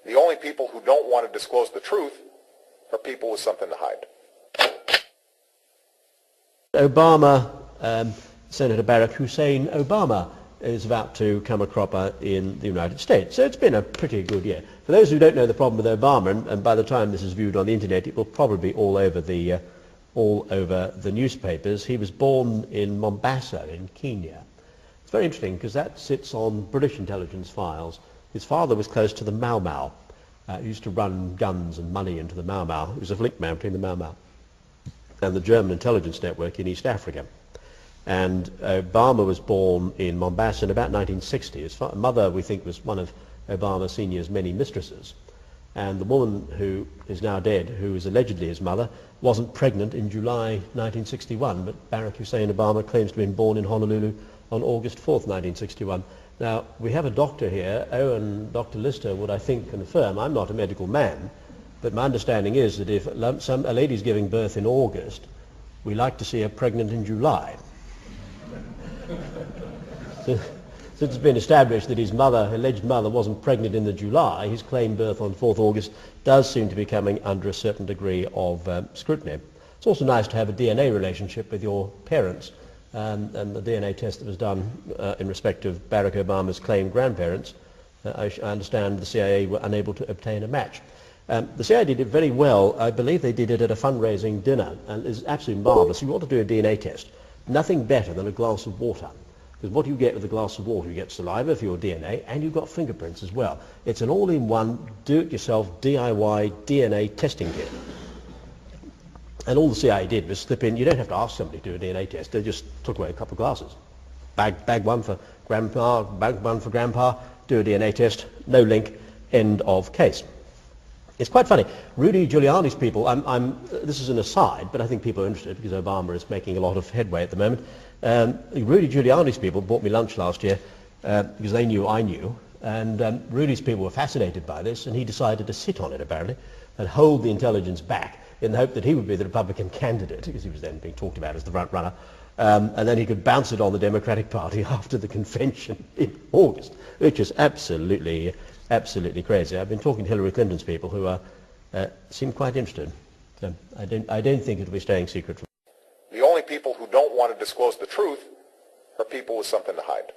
The only people who don't want to disclose the truth are people with something to hide. Obama, Senator Barack Hussein Obama, is about to come a cropper in the United States. So it's been a pretty good year. For those who don't know the problem with Obama, and by the time this is viewed on the internet, it will probably be all over the newspapers. He was born in Mombasa in Kenya. It's very interesting because that sits on British intelligence files. His father was close to the Mau Mau. He used to run guns and money into the Mau Mau. He was a link man between the Mau Mau and the German intelligence network in East Africa. And Obama was born in Mombasa in about 1960. His mother, we think, was one of Obama Sr.'s many mistresses. And the woman who is now dead, who is allegedly his mother, wasn't pregnant in July 1961, but Barack Hussein Obama claims to have been born in Honolulu on August 4th, 1961. Now, we have a doctor here, Owen, Dr. Lister would, I think, confirm. I'm not a medical man, but my understanding is that if a lady's giving birth in August, we like to see her pregnant in July. So, since it's been established that his mother, alleged mother, wasn't pregnant in the July, his claimed birth on 4th August does seem to be coming under a certain degree of scrutiny. It's also nice to have a DNA relationship with your parents, and the DNA test that was done in respect of Barack Obama's claimed grandparents, I understand the CIA were unable to obtain a match. The CIA did it very well. I believe they did it at a fundraising dinner, and it's absolutely marvellous. If you want to do a DNA test, nothing better than a glass of water. Because what you get with a glass of water, you get saliva for your DNA, and you've got fingerprints as well. It's an all-in-one, do-it-yourself, DIY DNA testing kit. And all the CIA did was slip in. You don't have to ask somebody to do a DNA test. They just took away a couple of glasses. Bag one for grandpa, bag one for grandpa, do a DNA test, no link, end of case. It's quite funny. Rudy Giuliani's people, this is an aside, but I think people are interested because Obama is making a lot of headway at the moment. Rudy Giuliani's people bought me lunch last year because they knew I knew, and Rudy's people were fascinated by this, and he decided to sit on it apparently and hold the intelligence back in the hope that he would be the Republican candidate, because he was then being talked about as the front runner, and then he could bounce it on the Democratic Party after the convention in August, which is absolutely crazy. I've been talking to Hillary Clinton's people who seem quite interested. So I don't think it'll be staying secret from. The only people who don't want to disclose the truth are people with something to hide.